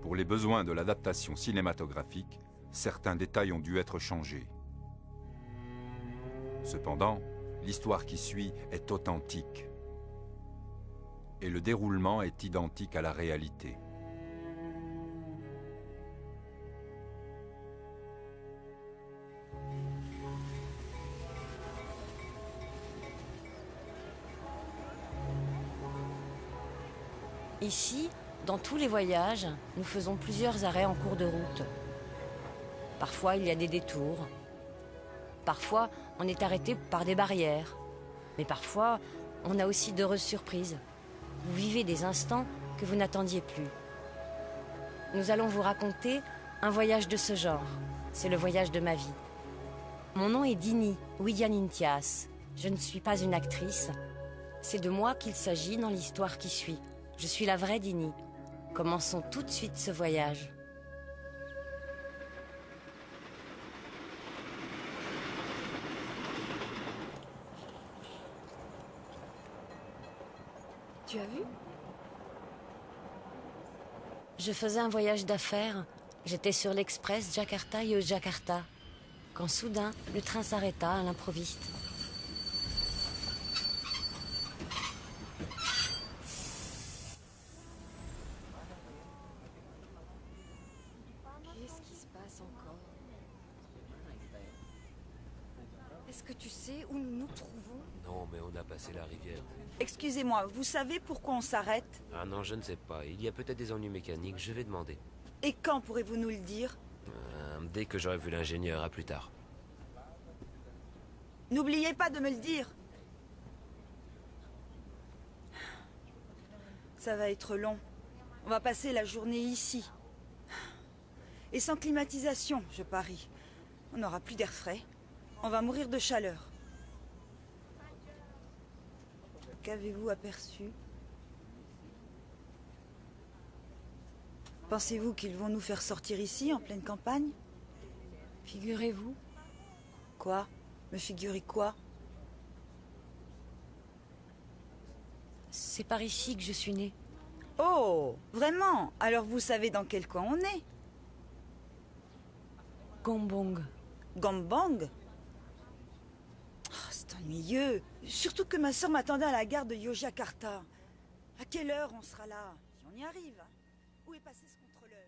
Pour les besoins de l'adaptation cinématographique, certains détails ont dû être changés. Cependant, l'histoire qui suit est authentique et le déroulement est identique à la réalité. Ici, dans tous les voyages, nous faisons plusieurs arrêts en cours de route. Parfois, il y a des détours. Parfois, on est arrêté par des barrières. Mais parfois, on a aussi d'heureuses surprises. Vous vivez des instants que vous n'attendiez plus. Nous allons vous raconter un voyage de ce genre. C'est le voyage de ma vie. Mon nom est Dini Widianintias. Je ne suis pas une actrice. C'est de moi qu'il s'agit dans l'histoire qui suit. Je suis la vraie Dini. Commençons tout de suite ce voyage. Tu as vu? Je faisais un voyage d'affaires. J'étais sur l'express Jakarta-Yogyakarta. Quand soudain, le train s'arrêta à l'improviste. Qu'est-ce qui se passe encore? Est-ce que tu sais où nous nous trouvons? Non, mais on a passé la rivière. Excusez-moi, vous savez pourquoi on s'arrête? Ah non, je ne sais pas. Il y a peut-être des ennuis mécaniques, je vais demander. Et quand pourrez-vous nous le dire? Dès que j'aurai vu l'ingénieur, à plus tard. N'oubliez pas de me le dire. Ça va être long. On va passer la journée ici. Et sans climatisation, je parie. On n'aura plus d'air frais. On va mourir de chaleur. Qu'avez-vous aperçu? Pensez-vous qu'ils vont nous faire sortir ici, en pleine campagne? Figurez-vous. Quoi? Me figurer quoi? C'est par ici que je suis née. Oh, vraiment? Alors vous savez dans quel coin on est? Gombong. Gombong? Oh, c'est ennuyeux. Surtout que ma soeur m'attendait à la gare de Yogyakarta. À quelle heure on sera là? Si on y arrive. Où est passé ce contrôleur?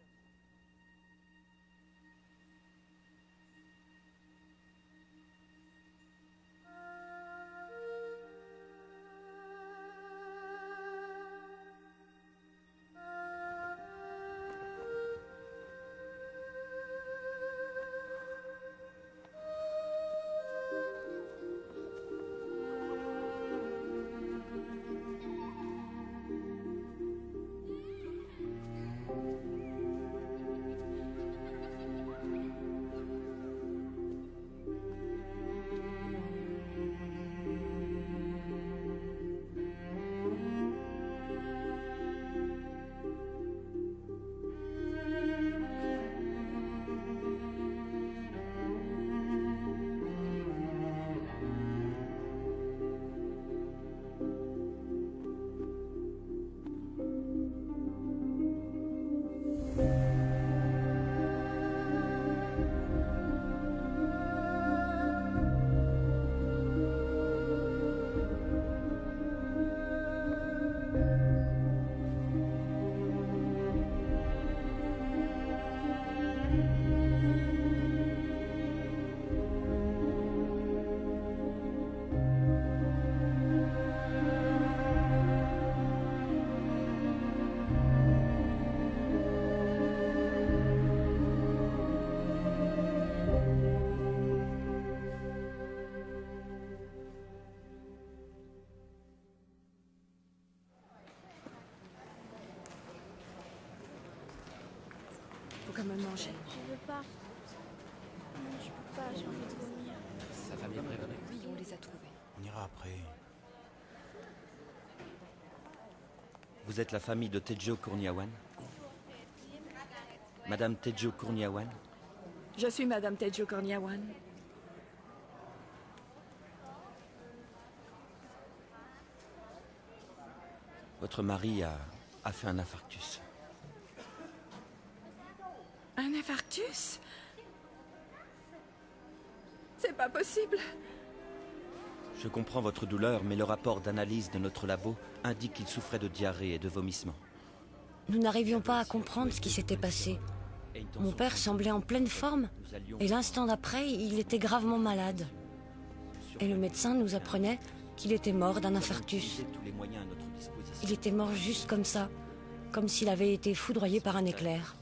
Faut quand même manger. Je veux pas. Non, je peux pas, j'ai envie de vomir. Sa famille est prévenue. Oui, on les a trouvés. On ira après. Vous êtes la famille de Tejo Kurniawan? Madame Tejo Kurniawan? Je suis Madame Tejo Kurniawan. Votre mari a fait un infarctus. Un infarctus? C'est pas possible. Je comprends votre douleur, mais le rapport d'analyse de notre labo indique qu'il souffrait de diarrhée et de vomissements. Nous n'arrivions pas à comprendre ce qui s'était passé. Mon père semblait en pleine forme, et l'instant d'après, il était gravement malade. Et le médecin nous apprenait qu'il était mort d'un infarctus. Il était mort juste comme ça, comme s'il avait été foudroyé par un éclair.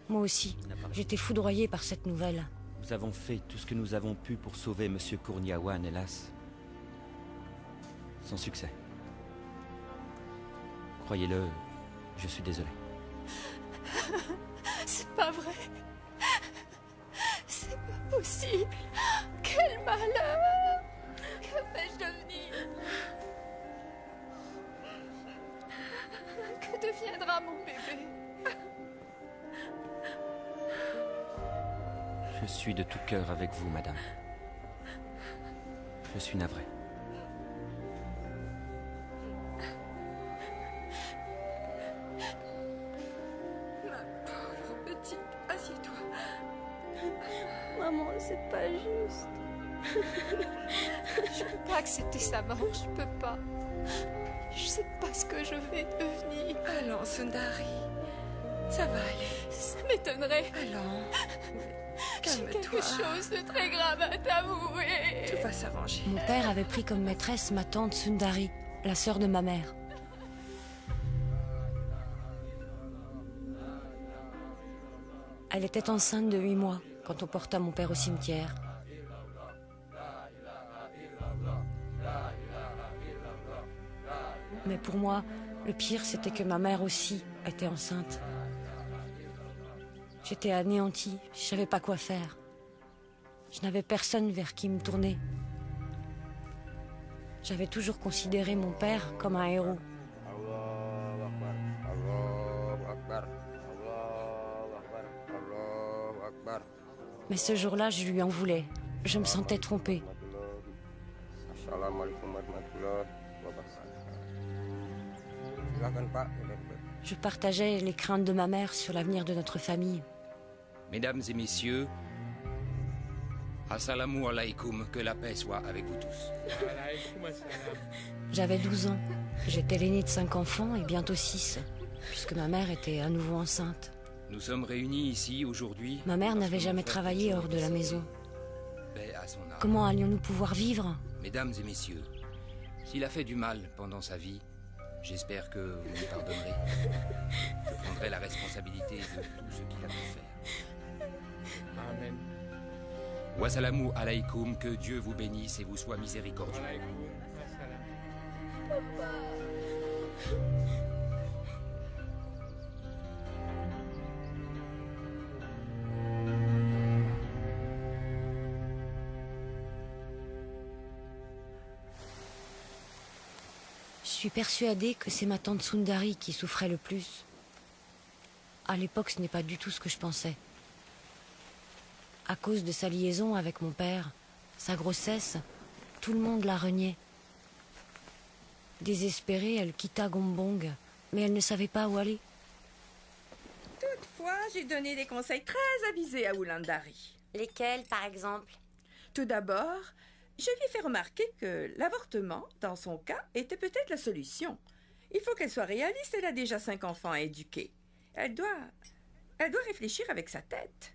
Moi aussi, j'étais foudroyée par cette nouvelle. Nous avons fait tout ce que nous avons pu pour sauver M. Kourniawan, hélas. Sans succès. Croyez-le, je suis désolé. C'est pas vrai. C'est pas possible. Quel malheur. Que vais-je devenir? Que deviendra mon bébé? Je suis de tout cœur avec vous, madame. Je suis navré. Ma pauvre petite, assieds-toi. Maman, c'est pas juste. Je peux pas accepter sa mort, je peux pas. Je sais pas ce que je vais devenir. Allons, Sundari. Ça va aller. Ça m'étonnerait. Allons. J'ai Calme-toi. quelque chose de très grave à t'avouer. Tout va s'arranger. Mon père avait pris comme maîtresse ma tante Sundari, la sœur de ma mère. Elle était enceinte de 8 mois quand on porta mon père au cimetière. Mais pour moi, le pire, c'était que ma mère aussi était enceinte. J'étais anéantie, je savais pas quoi faire. Je n'avais personne vers qui me tourner. J'avais toujours considéré mon père comme un héros. Mais ce jour-là, je lui en voulais. Je me sentais trompée. Je partageais les craintes de ma mère sur l'avenir de notre famille. Mesdames et messieurs, assalamu alaikum, que la paix soit avec vous tous. J'avais 12 ans. J'étais l'aînée de 5 enfants et bientôt 6, puisque ma mère était à nouveau enceinte. Nous sommes réunis ici aujourd'hui. Ma mère parce n'avait que jamais mon frère travaillé Joe hors de la décède. maison. Paix à son âme. Comment allions-nous pouvoir vivre? Mesdames et messieurs, s'il a fait du mal pendant sa vie, j'espère que vous me pardonnerez. Je prendrai la responsabilité de tout ce qu'il a pu faire. Amen. Wassalamu alaikum, que Dieu vous bénisse et vous soit miséricordieux. Je suis persuadée que c'est ma tante Sundari qui souffrait le plus. À l'époque, ce n'est pas du tout ce que je pensais. À cause de sa liaison avec mon père, sa grossesse, tout le monde la reniait. Désespérée, elle quitta Gombong, mais elle ne savait pas où aller. Toutefois, j'ai donné des conseils très avisés à Wulandari. Lesquels, par exemple? Tout d'abord, je lui ai fait remarquer que l'avortement, dans son cas, était peut-être la solution. Il faut qu'elle soit réaliste, elle a déjà 5 enfants à éduquer. Elle doit réfléchir avec sa tête.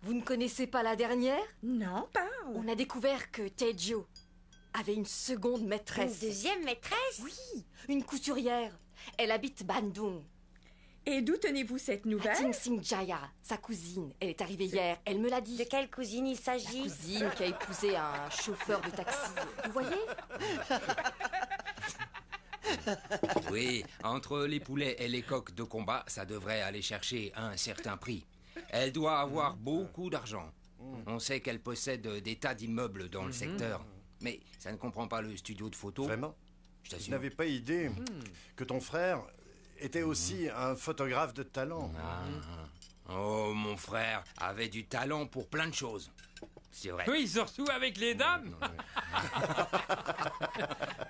Vous ne connaissez pas la dernière? Non, parle. On a découvert que Tejo avait une seconde maîtresse. Une deuxième maîtresse? Oui, une couturière. Elle habite Bandung. Et d'où tenez-vous cette nouvelle? Ting Sing Jaya, sa cousine. Elle est arrivée hier, elle me l'a dit. De quelle cousine il La s'agit? cousine qui a épousé un chauffeur de taxi. Vous voyez? Oui, entre les poulets et les coqs de combat, ça devrait aller chercher un certain prix. Elle doit avoir beaucoup d'argent. On sait qu'elle possède des tas d'immeubles dans le secteur. Mais ça ne comprend pas le studio de photo. Vraiment? Je Je t'assure. n'avais pas idée que ton frère était aussi un photographe de talent. Oh, mon frère avait du talent pour plein de choses. C'est vrai. Oui, surtout avec les dames.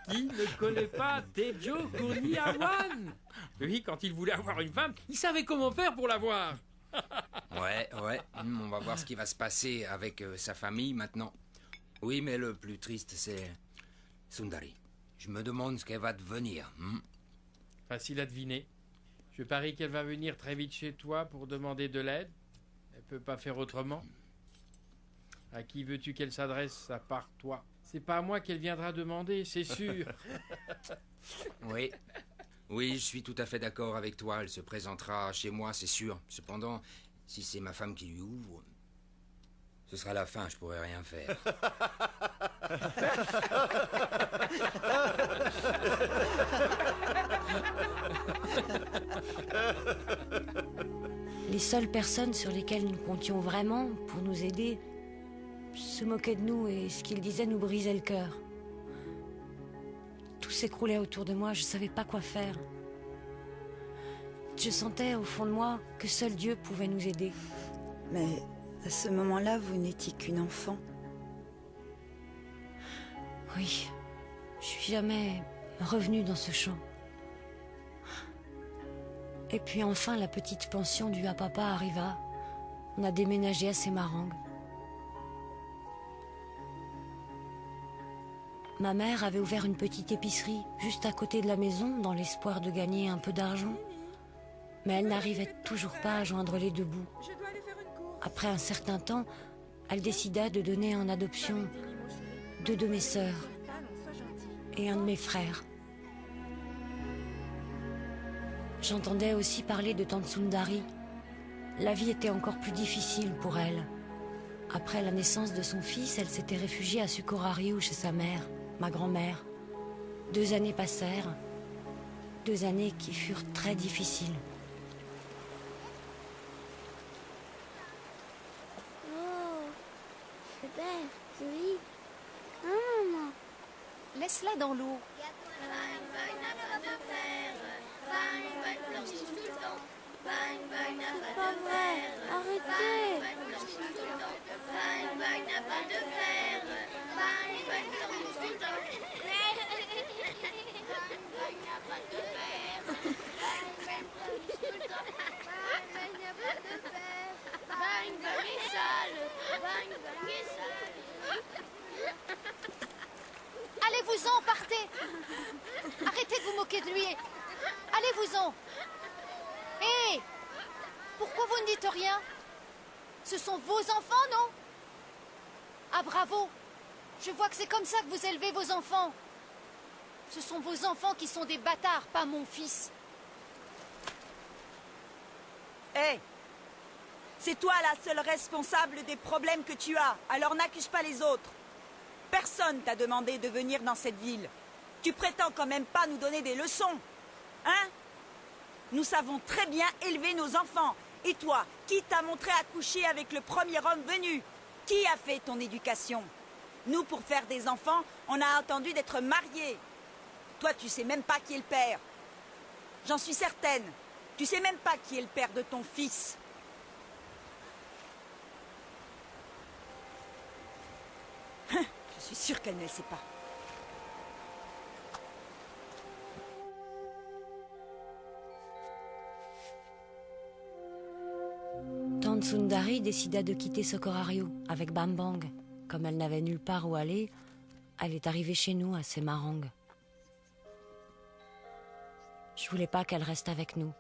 Qui ne connaît pas Tejo Kourniawan? Oui, quand il voulait avoir une femme, il savait comment faire pour l'avoir. Ouais, on va voir ce qui va se passer avec sa famille maintenant. Oui, mais le plus triste, c'est Sundari. Je me demande ce qu'elle va devenir. Facile à deviner. Je parie qu'elle va venir très vite chez toi pour demander de l'aide. Elle peut pas faire autrement. À qui veux-tu qu'elle s'adresse à part toi? C'est pas à moi qu'elle viendra demander, c'est sûr. Oui, je suis tout à fait d'accord avec toi. Elle se présentera chez moi, c'est sûr. Cependant, si c'est ma femme qui lui ouvre, ce sera la fin, je pourrai rien faire. Les seules personnes sur lesquelles nous comptions vraiment pour nous aider se moquaient de nous et ce qu'ils disaient nous brisait le cœur. Tout s'écroulait autour de moi, je savais pas quoi faire. Je sentais au fond de moi que seul Dieu pouvait nous aider. Mais à ce moment-là, vous n'étiez qu'une enfant. Oui, je suis jamais revenue dans ce champ. Et puis enfin, la petite pension due à papa arriva. On a déménagé à Semarang. Ma mère avait ouvert une petite épicerie juste à côté de la maison dans l'espoir de gagner un peu d'argent. Mais elle n'arrivait toujours pas à joindre les deux bouts. Après un certain temps, elle décida de donner en adoption 2 de mes sœurs et un de mes frères. J'entendais aussi parler de tante Sundari. La vie était encore plus difficile pour elle. Après la naissance de son fils, elle s'était réfugiée à Sukorariu chez sa mère, ma grand-mère. 2 années passèrent, 2 années qui furent très difficiles. Oh, c'est belle, joli. Hein, maman? Laisse-la dans l'eau. C'est pas vrai, arrêtez. Allez-vous-en, partez. Arrêtez de vous moquer de lui. Allez-vous-en. Hé, pourquoi vous ne dites rien? Ce sont vos enfants, non? Ah, bravo. Je vois que c'est comme ça que vous élevez vos enfants. Ce sont vos enfants qui sont des bâtards, pas mon fils. Hé, c'est toi la seule responsable des problèmes que tu as, alors n'accuse pas les autres. Personne t'a demandé de venir dans cette ville. Tu prétends quand même pas nous donner des leçons, hein? Nous savons très bien élever nos enfants. Et toi, qui t'a montré à coucher avec le premier homme venu? Qui a fait ton éducation? Nous, pour faire des enfants, on a attendu d'être mariés. Toi, tu sais même pas qui est le père. J'en suis certaine. Tu sais même pas qui est le père de ton fils. Je suis sûre qu'elle ne le sait pas. Tante Sundari décida de quitter Sukorariu avec Bambang. Comme elle n'avait nulle part où aller, elle est arrivée chez nous à Semarang. Je voulais pas qu'elle reste avec nous,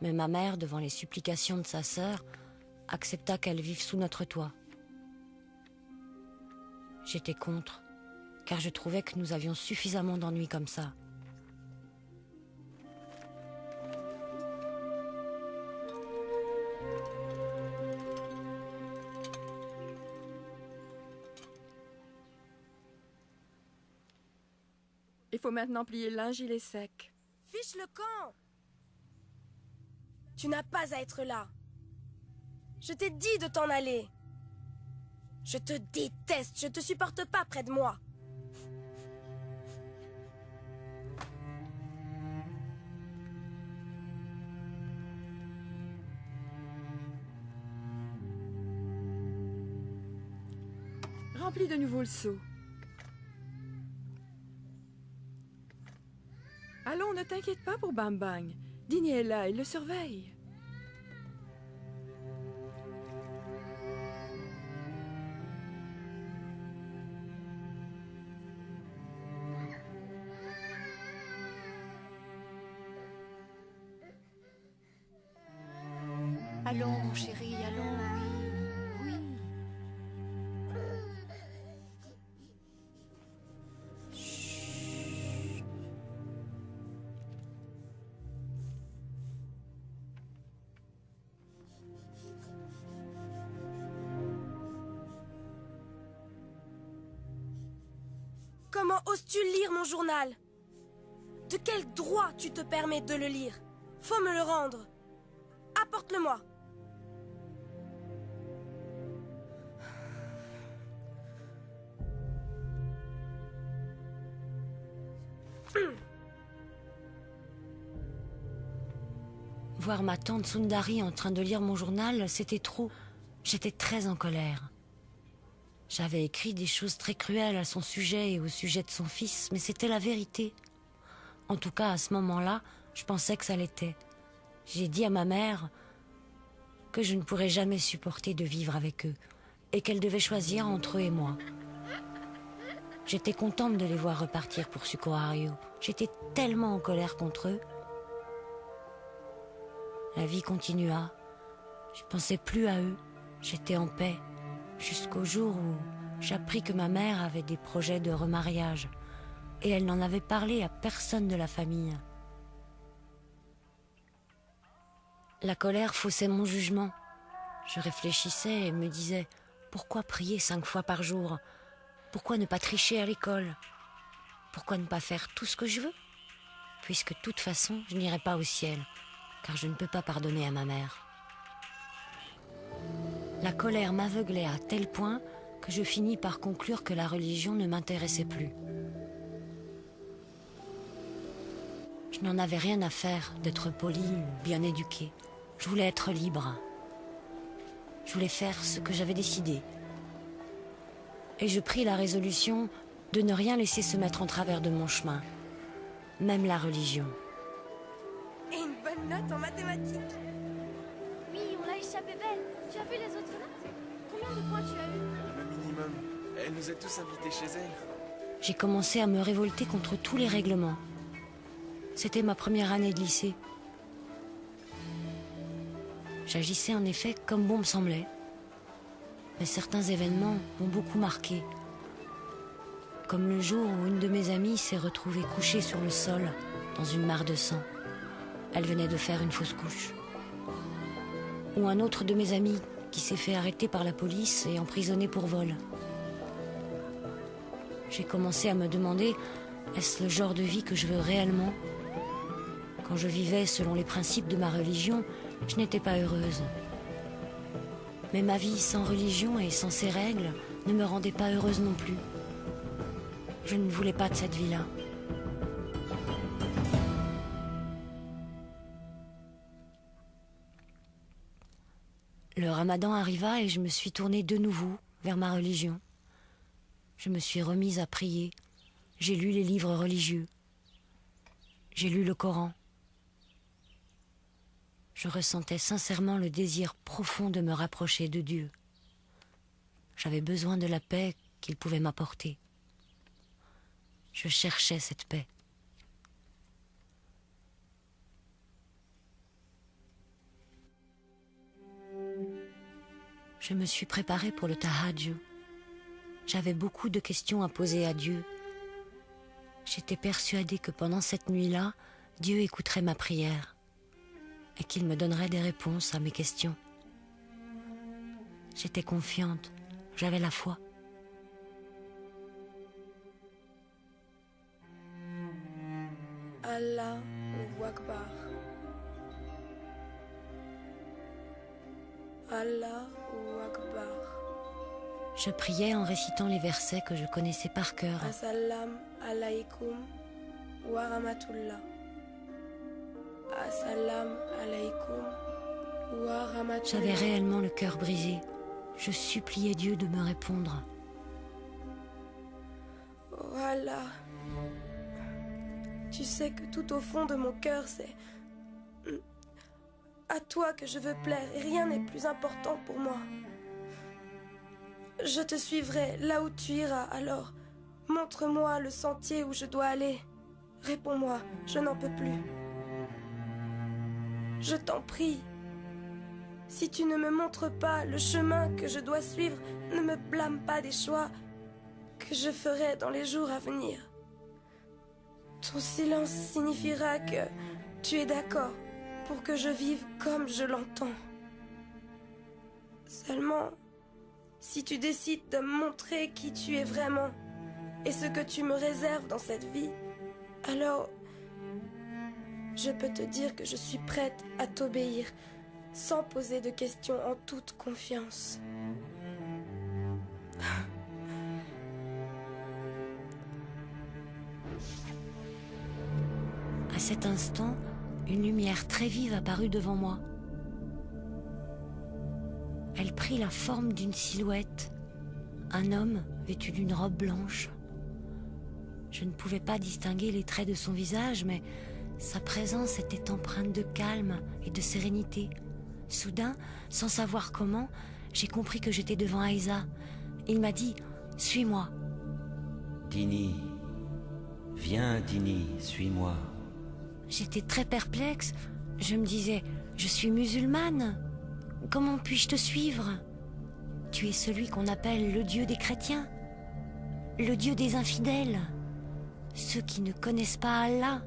mais ma mère, devant les supplications de sa sœur, accepta qu'elle vive sous notre toit. J'étais contre, car je trouvais que nous avions suffisamment d'ennuis comme ça. Il faut maintenant plier le linge, il est sec. Fiche le camp! Tu n'as pas à être là. Je t'ai dit de t'en aller. Je te déteste, je te supporte pas près de moi. Remplis de nouveau le seau. Allons, ne t'inquiète pas pour Bam Bang. Dini est là, il le surveille. Allons, mon chéri, allons, oui. Oui. Comment oses-tu lire mon journal? De quel droit tu te permets de le lire? Faut me le rendre. Apporte-le-moi. Voir ma tante Sundari en train de lire mon journal, c'était trop. J'étais très en colère. J'avais écrit des choses très cruelles à son sujet et au sujet de son fils, mais c'était la vérité. En tout cas, à ce moment-là, je pensais que ça l'était. J'ai dit à ma mère que je ne pourrais jamais supporter de vivre avec eux et qu'elle devait choisir entre eux et moi. J'étais contente de les voir repartir pour Sukohario. J'étais tellement en colère contre eux. La vie continua. Je pensais plus à eux. J'étais en paix. Jusqu'au jour où j'appris que ma mère avait des projets de remariage. Et elle n'en avait parlé à personne de la famille. La colère faussait mon jugement. Je réfléchissais et me disais, pourquoi prier 5 fois par jour? Pourquoi ne pas tricher à l'école? Pourquoi ne pas faire tout ce que je veux? Puisque de toute façon, je n'irai pas au ciel, car je ne peux pas pardonner à ma mère. La colère m'aveuglait à tel point que je finis par conclure que la religion ne m'intéressait plus. Je n'en avais rien à faire d'être poli ou bien éduqué. Je voulais être libre. Je voulais faire ce que j'avais décidé. Et je pris la résolution de ne rien laisser se mettre en travers de mon chemin, même la religion. Et une bonne note en mathématiques. Oui, on l'a échappé belle. Tu as vu les autres notes? Combien de points tu as eu? Le minimum. Elle nous a tous invités chez elle. J'ai commencé à me révolter contre tous les règlements. C'était ma première année de lycée. J'agissais en effet comme bon me semblait. Mais certains événements m'ont beaucoup marqué. Comme le jour où une de mes amies s'est retrouvée couchée sur le sol, dans une mare de sang. Elle venait de faire une fausse couche. Ou un autre de mes amis qui s'est fait arrêter par la police et emprisonné pour vol. J'ai commencé à me demander, est-ce le genre de vie que je veux réellement? Quand je vivais selon les principes de ma religion, je n'étais pas heureuse. Mais ma vie sans religion et sans ses règles ne me rendait pas heureuse non plus. Je ne voulais pas de cette vie-là. Le Ramadan arriva et je me suis tournée de nouveau vers ma religion. Je me suis remise à prier. J'ai lu les livres religieux. J'ai lu le Coran. Je ressentais sincèrement le désir profond de me rapprocher de Dieu. J'avais besoin de la paix qu'il pouvait m'apporter. Je cherchais cette paix. Je me suis préparée pour le tahajjud. J'avais beaucoup de questions à poser à Dieu. J'étais persuadée que pendant cette nuit-là, Dieu écouterait ma prière et qu'il me donnerait des réponses à mes questions. J'étais confiante, j'avais la foi. Allahu Akbar. Allahu Akbar. Je priais en récitant les versets que je connaissais par cœur. Assalam alaikum wa rahmatullah. Assalam alaikum wa rahmatullah. J'avais réellement le cœur brisé. Je suppliais Dieu de me répondre. Oh Allah, tu sais que tout au fond de mon cœur, c'est à toi que je veux plaire et rien n'est plus important pour moi. Je te suivrai là où tu iras, alors montre-moi le sentier où je dois aller. Réponds-moi, je n'en peux plus. Je t'en prie. Si tu ne me montres pas le chemin que je dois suivre, ne me blâme pas des choix que je ferai dans les jours à venir. Ton silence signifiera que tu es d'accord pour que je vive comme je l'entends. Seulement, si tu décides de me montrer qui tu es vraiment et ce que tu me réserves dans cette vie, alors je peux te dire que je suis prête à t'obéir sans poser de questions, en toute confiance. À cet instant, une lumière très vive apparut devant moi. Elle prit la forme d'une silhouette, un homme vêtu d'une robe blanche. Je ne pouvais pas distinguer les traits de son visage, mais sa présence était empreinte de calme et de sérénité. Soudain, sans savoir comment, j'ai compris que j'étais devant Aïza. Il m'a dit « Suis-moi ». Dini, viens Dini, suis-moi. J'étais très perplexe. Je me disais « Je suis musulmane. Comment puis-je te suivre ? Tu es celui qu'on appelle le Dieu des chrétiens, le Dieu des infidèles, ceux qui ne connaissent pas Allah. »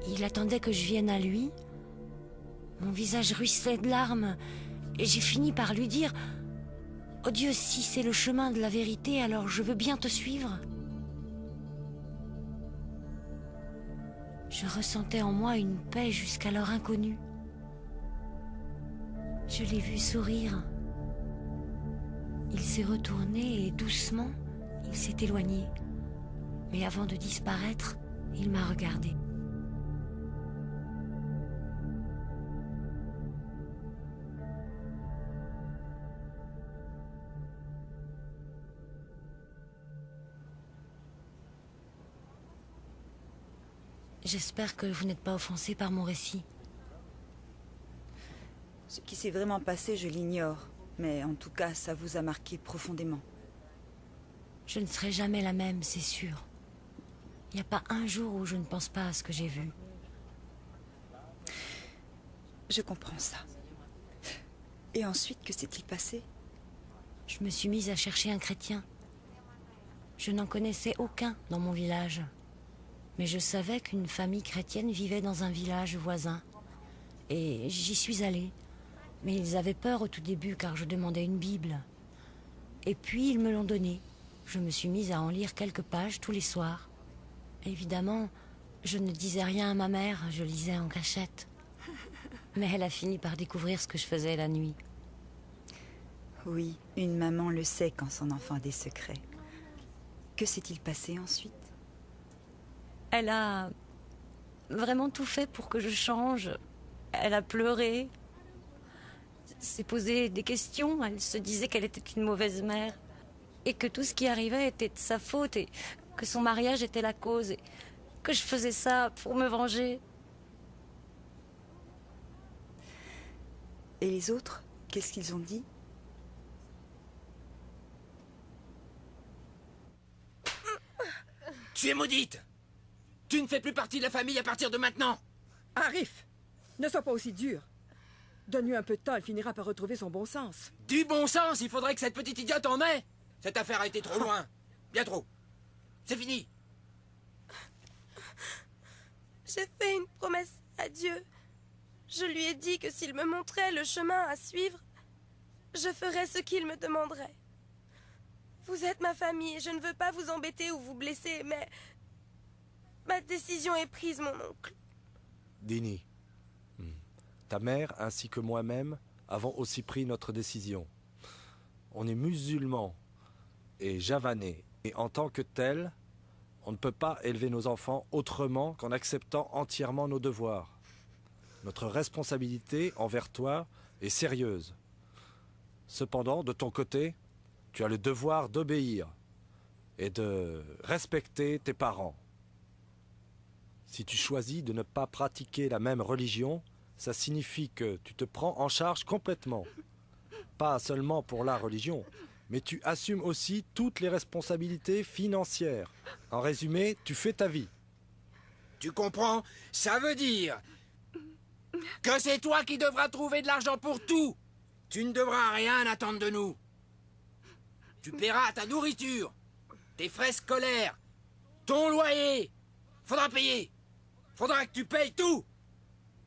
Il attendait que je vienne à lui. Mon visage ruisselait de larmes et j'ai fini par lui dire « Oh Dieu, si c'est le chemin de la vérité, alors je veux bien te suivre. » Je ressentais en moi une paix jusqu'alors inconnue. Je l'ai vu sourire. Il s'est retourné et doucement, il s'est éloigné. Mais avant de disparaître, il m'a regardé. J'espère que vous n'êtes pas offensé par mon récit. Ce qui s'est vraiment passé, je l'ignore. Mais en tout cas, ça vous a marqué profondément. Je ne serai jamais la même, c'est sûr. Il n'y a pas un jour où je ne pense pas à ce que j'ai vu. Je comprends ça. Et ensuite, que s'est-il passé? Je me suis mise à chercher un chrétien. Je n'en connaissais aucun dans mon village. Mais je savais qu'une famille chrétienne vivait dans un village voisin. Et j'y suis allée. Mais ils avaient peur au tout début car je demandais une Bible. Et puis ils me l'ont donnée. Je me suis mise à en lire quelques pages tous les soirs. Évidemment, je ne disais rien à ma mère, je lisais en cachette. Mais elle a fini par découvrir ce que je faisais la nuit. Oui, une maman le sait quand son enfant a des secrets. Que s'est-il passé ensuite? Elle a vraiment tout fait pour que je change. Elle a pleuré, s'est posé des questions. Elle se disait qu'elle était une mauvaise mère et que tout ce qui arrivait était de sa faute et que son mariage était la cause et que je faisais ça pour me venger. Et les autres, qu'est-ce qu'ils ont dit? Tu es maudite! Tu ne fais plus partie de la famille à partir de maintenant! Arif, ne sois pas aussi dur. Donne-lui un peu de temps, elle finira par retrouver son bon sens. Du bon sens, il faudrait que cette petite idiote en ait! Cette affaire a été trop loin. Bien trop. C'est fini. J'ai fait une promesse à Dieu. Je lui ai dit que s'il me montrait le chemin à suivre, je ferais ce qu'il me demanderait. Vous êtes ma famille et je ne veux pas vous embêter ou vous blesser, mais ma décision est prise, mon oncle. Dini, ta mère ainsi que moi-même avons aussi pris notre décision. On est musulmans et javanais, et en tant que tels, on ne peut pas élever nos enfants autrement qu'en acceptant entièrement nos devoirs. Notre responsabilité envers toi est sérieuse. Cependant, de ton côté, tu as le devoir d'obéir et de respecter tes parents. Si tu choisis de ne pas pratiquer la même religion, ça signifie que tu te prends en charge complètement. Pas seulement pour la religion, mais tu assumes aussi toutes les responsabilités financières. En résumé, tu fais ta vie. Tu comprends? Ça veut dire Que c'est toi qui devras trouver de l'argent pour tout. Tu ne devras rien attendre de nous. Tu paieras ta nourriture, tes frais scolaires, ton loyer. Faudra payer. Faudra que tu payes tout.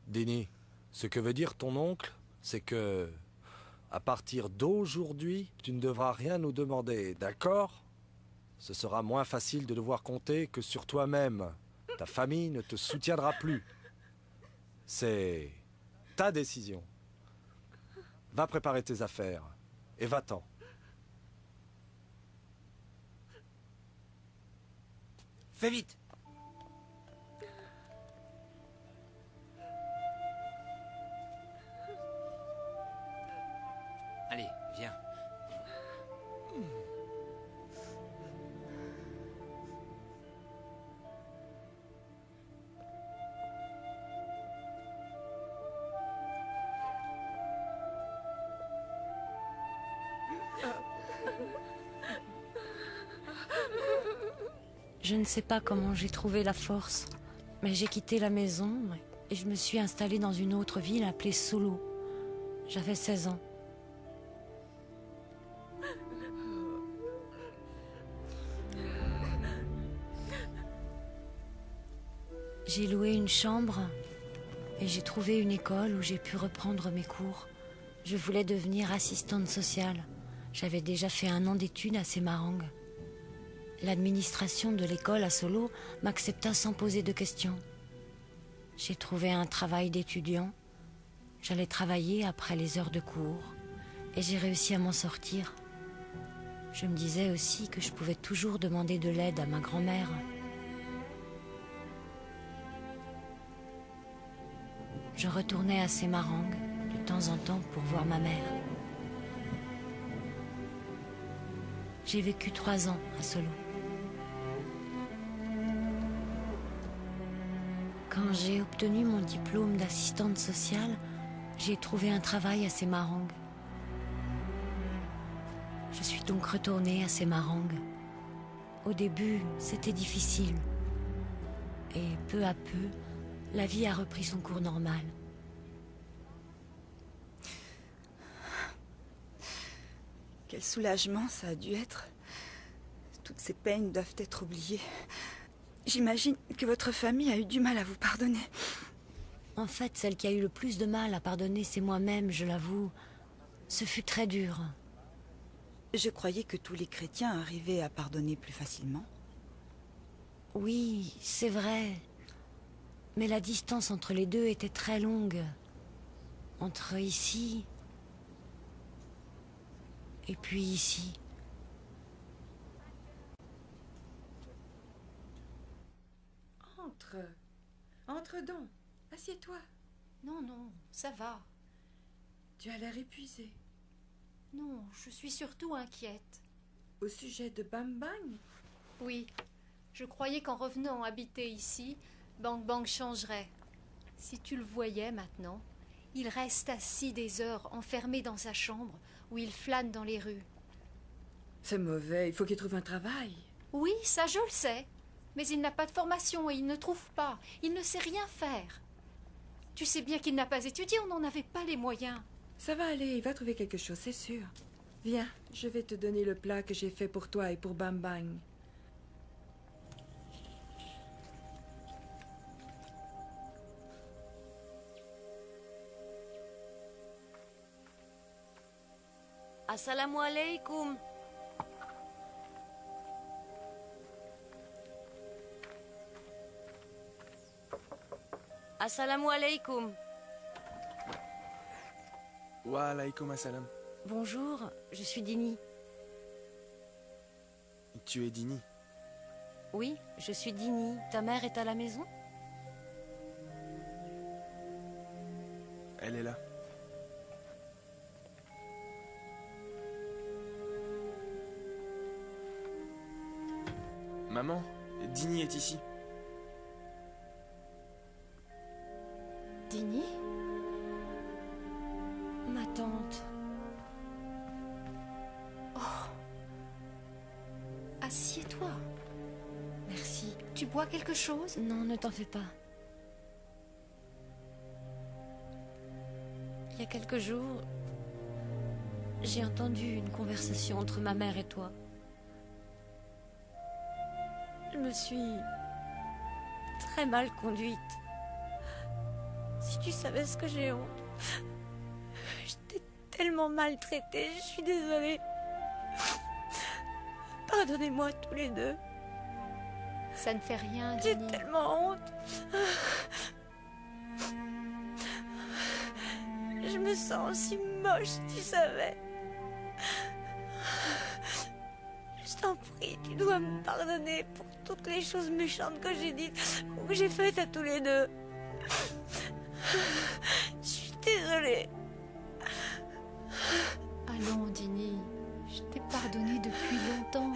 Dini, ce que veut dire ton oncle, c'est que, à partir d'aujourd'hui, tu ne devras rien nous demander, d'accord? Ce sera moins facile de devoir compter que sur toi-même. Ta famille ne te soutiendra plus. C'est ta décision. Va préparer tes affaires et va-t'en. Fais vite. Allez, viens. Je ne sais pas comment j'ai trouvé la force, mais j'ai quitté la maison et je me suis installée dans une autre ville appelée Solo. J'avais 16 ans. J'ai loué une chambre et j'ai trouvé une école où j'ai pu reprendre mes cours. Je voulais devenir assistante sociale. J'avais déjà fait 1 an d'études à Semarang. L'administration de l'école à Solo m'accepta sans poser de questions. J'ai trouvé un travail d'étudiant. J'allais travailler après les heures de cours et j'ai réussi à m'en sortir. Je me disais aussi que je pouvais toujours demander de l'aide à ma grand-mère. Je retournais à Semarang de temps en temps pour voir ma mère. J'ai vécu 3 ans à Solo. Quand j'ai obtenu mon diplôme d'assistante sociale, j'ai trouvé un travail à Semarang. Je suis donc retournée à Semarang. Au début, c'était difficile. Et peu à peu, la vie a repris son cours normal. Quel soulagement ça a dû être. Toutes ces peines doivent être oubliées. J'imagine que votre famille a eu du mal à vous pardonner. En fait, celle qui a eu le plus de mal à pardonner, c'est moi-même, je l'avoue. Ce fut très dur. Je croyais que tous les chrétiens arrivaient à pardonner plus facilement. Oui, c'est vrai. Mais la distance entre les deux était très longue. Entre ici et puis ici. Entre donc. Assieds-toi. Non, non, ça va. Tu as l'air épuisée. Non, je suis surtout inquiète. Au sujet de Bam Bang? Oui, je croyais qu'en revenant habiter ici, Bang Bang changerait. Si tu le voyais maintenant, il reste assis des heures enfermé dans sa chambre où il flâne dans les rues. C'est mauvais, il faut qu'il trouve un travail. Oui, ça je le sais. Mais il n'a pas de formation et il ne trouve pas. Il ne sait rien faire. Tu sais bien qu'il n'a pas étudié, on n'en avait pas les moyens. Ça va aller, il va trouver quelque chose, c'est sûr. Viens, je vais te donner le plat que j'ai fait pour toi et pour Bam Bang. Assalamu alaikum. Assalamu alaikum. Wa alaykoum assalam. Bonjour, je suis Dini. Tu es Dini? Oui, je suis Dini. Ta mère est à la maison? Elle est là. Maman, Dini est ici. Dini? Ma tante. Oh. Assieds-toi. Merci. Tu bois quelque chose? Non, ne t'en fais pas. quelques jours, j'ai entendu une conversation entre ma mère et toi. Je me suis très mal conduite. Si tu savais ce que j'ai honte. Je t'ai tellement maltraitée, je suis désolée. Pardonnez-moi tous les deux. Ça ne fait rien, J'ai Dini. tellement honte. Je me sens si moche, si tu savais. Je t'en prie, tu dois me pardonner pour toutes les choses méchantes que j'ai dites ou que j'ai faites à tous les deux. Je suis désolée. Allons, Dini. Je t'ai pardonné depuis longtemps.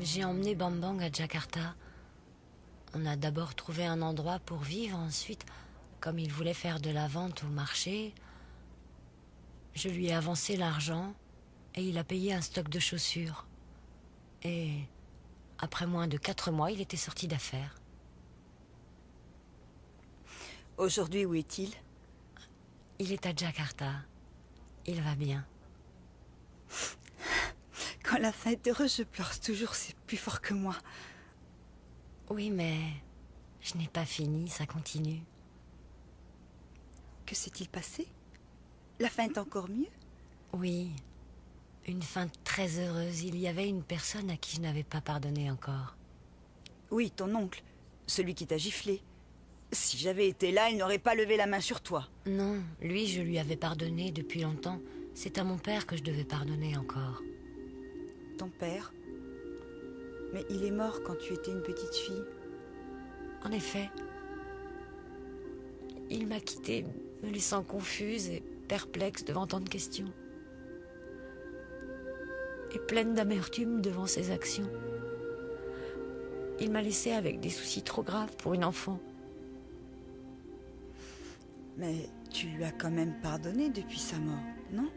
J'ai emmené Bang Bang à Jakarta. On a d'abord trouvé un endroit pour vivre. Ensuite, comme il voulait faire de la vente au marché, je lui ai avancé l'argent et il a payé un stock de chaussures. Et après moins de 4 mois, il était sorti d'affaires. Aujourd'hui, où est-il? Il est à Jakarta. Il va bien. Quand la fin est heureuse, je pleure toujours, c'est plus fort que moi. Oui, mais je n'ai pas fini, ça continue. Que s'est-il passé? La fin est encore mieux? Oui, une fin très heureuse. Il y avait une personne à qui je n'avais pas pardonné encore. Oui, ton oncle, celui qui t'a giflé. Si j'avais été là, il n'aurait pas levé la main sur toi. Non, lui, je lui avais pardonné depuis longtemps. C'est à mon père que je devais pardonner encore. Ton père? Mais il est mort quand tu étais une petite fille. En effet. Il m'a quittée, me laissant confuse et perplexe devant tant de questions. Et pleine d'amertume devant ses actions. Il m'a laissée avec des soucis trop graves pour une enfant. Mais tu lui as quand même pardonné depuis sa mort, non?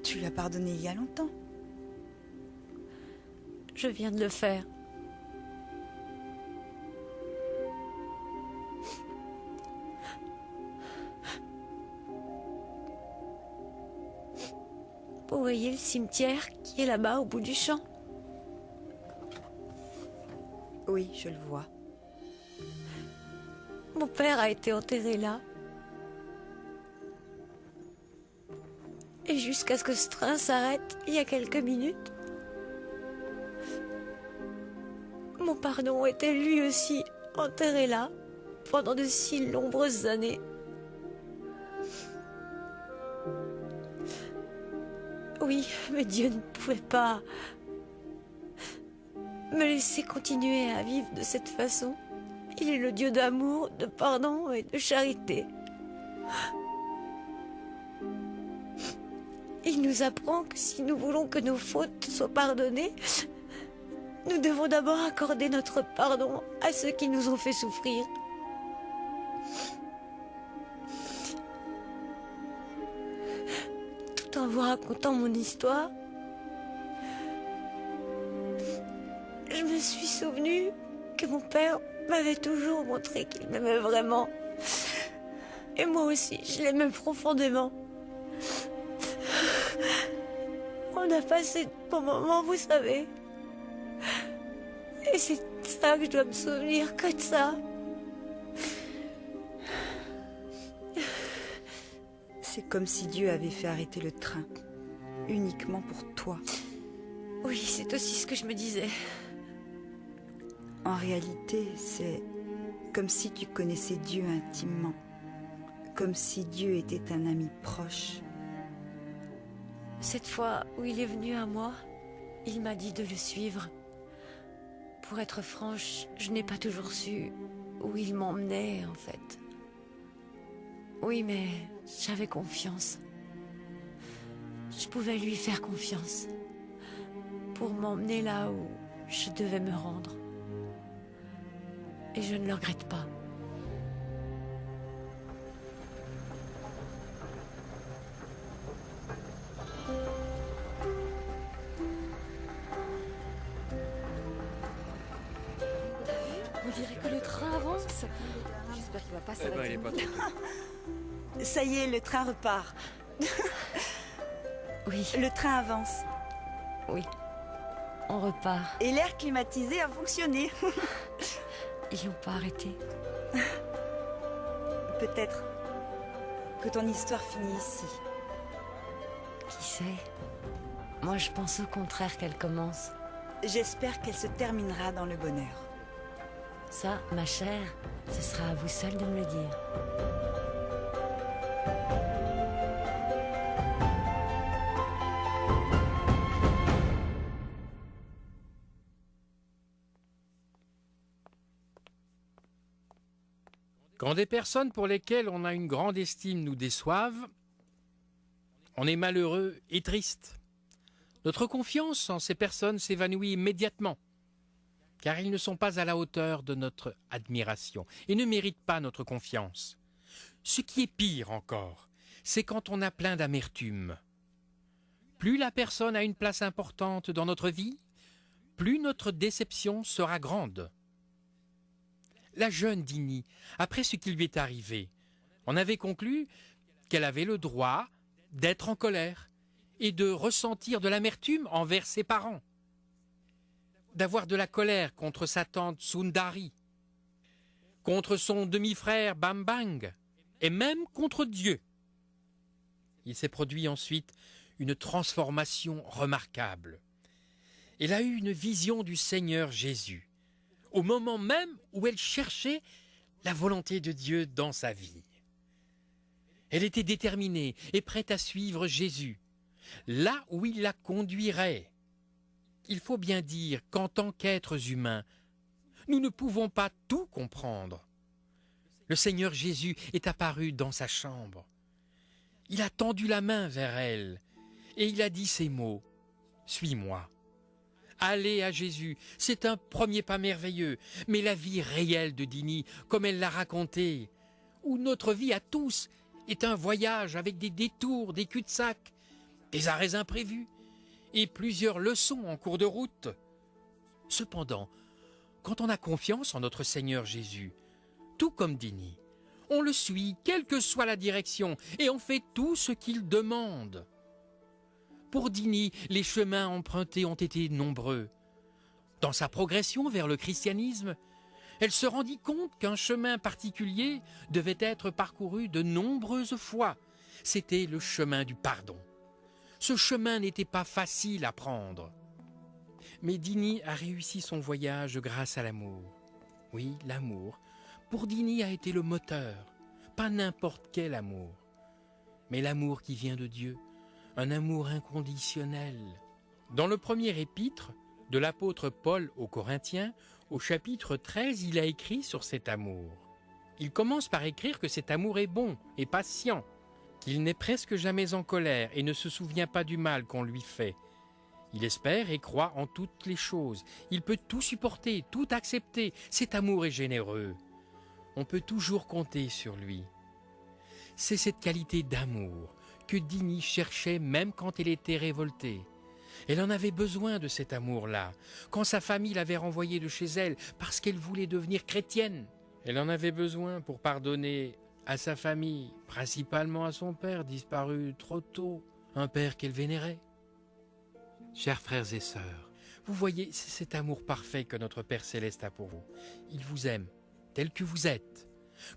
Tu l'as pardonné il y a longtemps. Je viens de le faire. Vous voyez le cimetière qui est là-bas au bout du champ? Oui, je le vois. Mon père a été enterré là. Et jusqu'à ce que ce train s'arrête, il y a quelques minutes, mon pardon était lui aussi enterré là, pendant de si nombreuses années. Oui, mais Dieu ne pouvait pas me laisser continuer à vivre de cette façon. Il est le Dieu d'amour, de pardon et de charité. Il nous apprend que si nous voulons que nos fautes soient pardonnées, nous devons d'abord accorder notre pardon à ceux qui nous ont fait souffrir. Tout en vous racontant mon histoire, je me suis souvenu que mon père m'avait toujours montré qu'il m'aimait vraiment. Et moi aussi, je l'aimais profondément. On a passé de bons moments, vous savez. Et c'est ça que je dois me souvenir, que de ça. C'est comme si Dieu avait fait arrêter le train, uniquement pour toi. Oui, c'est aussi ce que je me disais. En réalité, c'est comme si tu connaissais Dieu intimement, comme si Dieu était un ami proche. Cette fois où il est venu à moi, il m'a dit de le suivre. Pour être franche, je n'ai pas toujours su où il m'emmenait, en fait. Oui, mais j'avais confiance. Je pouvais lui faire confiance. Pour m'emmener là où Je devais me rendre. Et je ne le regrette pas. On dirait que le train avance. J'espère qu'il va pas s'arrêter. Ça y est, le train repart. Oui. Le train avance. Oui. On repart. Et l'air climatisé a fonctionné. Ils n'ont pas arrêté. Peut-être que ton histoire finit ici. Qui sait? Moi, je pense au contraire qu'elle commence. J'espère qu'elle se terminera dans le bonheur. Ça, ma chère, ce sera à vous seul de me le dire. Quand des personnes pour lesquelles on a une grande estime nous déçoivent, on est malheureux et triste. Notre confiance en ces personnes s'évanouit immédiatement, car ils ne sont pas à la hauteur de notre admiration et ne méritent pas notre confiance. Ce qui est pire encore, c'est quand on a plein d'amertume. Plus la personne a une place importante dans notre vie, plus notre déception sera grande. La jeune Dini, après ce qui lui est arrivé, en avait conclu qu'elle avait le droit d'être en colère et de ressentir de l'amertume envers ses parents, d'avoir de la colère contre sa tante Sundari, contre son demi-frère Bambang, et même contre Dieu. Il s'est produit ensuite une transformation remarquable. Elle a eu une vision du Seigneur Jésus, au moment même où elle cherchait la volonté de Dieu dans sa vie. Elle était déterminée et prête à suivre Jésus, là où il la conduirait. Il faut bien dire qu'en tant qu'êtres humains, nous ne pouvons pas tout comprendre. Le Seigneur Jésus est apparu dans sa chambre. Il a tendu la main vers elle et il a dit ces mots: « Suis-moi ». Aller à Jésus, c'est un premier pas merveilleux, mais la vie réelle de Dini, comme elle l'a raconté, où notre vie à tous est un voyage avec des détours, des cul-de-sac, des arrêts imprévus et plusieurs leçons en cours de route. Cependant, quand on a confiance en notre Seigneur Jésus, tout comme Dini, on le suit, quelle que soit la direction, et on fait tout ce qu'il demande. Pour Dini, les chemins empruntés ont été nombreux. Dans sa progression vers le christianisme, elle se rendit compte qu'un chemin particulier devait être parcouru de nombreuses fois. C'était le chemin du pardon. Ce chemin n'était pas facile à prendre. Mais Dini a réussi son voyage grâce à l'amour. Oui, l'amour, pour Dini, a été le moteur. Pas n'importe quel amour, mais l'amour qui vient de Dieu. Un amour inconditionnel. Dans le premier épître de l'apôtre Paul aux Corinthiens, au chapitre 13, il a écrit sur cet amour. Il commence par écrire que cet amour est bon et patient, qu'il n'est presque jamais en colère et ne se souvient pas du mal qu'on lui fait. Il espère et croit en toutes les choses. Il peut tout supporter, tout accepter. Cet amour est généreux. On peut toujours compter sur lui. C'est cette qualité d'amour que Dini cherchait même quand elle était révoltée. Elle en avait besoin de cet amour-là, quand sa famille l'avait renvoyée de chez elle parce qu'elle voulait devenir chrétienne. Elle en avait besoin pour pardonner à sa famille, principalement à son père disparu trop tôt, un père qu'elle vénérait. Chers frères et sœurs, vous voyez, c'est cet amour parfait que notre Père Céleste a pour vous. Il vous aime, tel que vous êtes.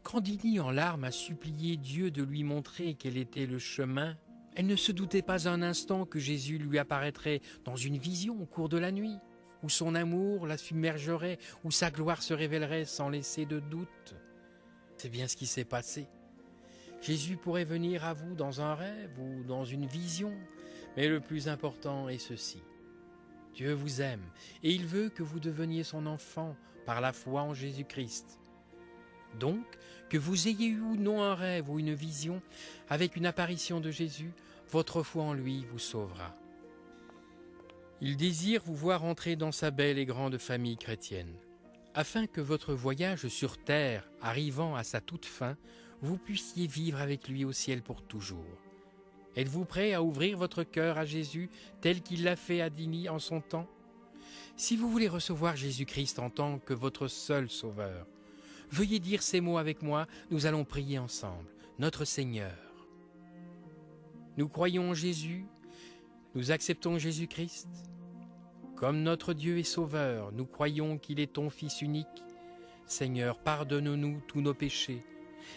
Quand Dini, en larmes, a supplié Dieu de lui montrer quel était le chemin, elle ne se doutait pas un instant que Jésus lui apparaîtrait dans une vision au cours de la nuit, où son amour la submergerait, où sa gloire se révélerait sans laisser de doute. C'est bien ce qui s'est passé. Jésus pourrait venir à vous dans un rêve ou dans une vision, mais le plus important est ceci. Dieu vous aime et il veut que vous deveniez son enfant par la foi en Jésus-Christ. Donc, que vous ayez eu ou non un rêve ou une vision, avec une apparition de Jésus, votre foi en lui vous sauvera. Il désire vous voir entrer dans sa belle et grande famille chrétienne, afin que votre voyage sur terre, arrivant à sa toute fin, vous puissiez vivre avec lui au ciel pour toujours. Êtes-vous prêt à ouvrir votre cœur à Jésus tel qu'il l'a fait à Dini en son temps? Si vous voulez recevoir Jésus-Christ en tant que votre seul sauveur, veuillez dire ces mots avec moi, nous allons prier ensemble. Notre Seigneur, nous croyons en Jésus, nous acceptons Jésus-Christ. Comme notre Dieu est sauveur, nous croyons qu'il est ton Fils unique. Seigneur, pardonne-nous tous nos péchés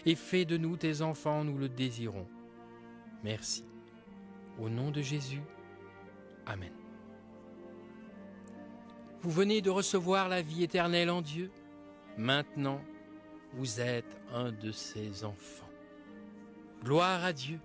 et fais de nous tes enfants, nous le désirons. Merci. Au nom de Jésus, Amen. Vous venez de recevoir la vie éternelle en Dieu. Maintenant, vous êtes un de ses enfants. Gloire à Dieu.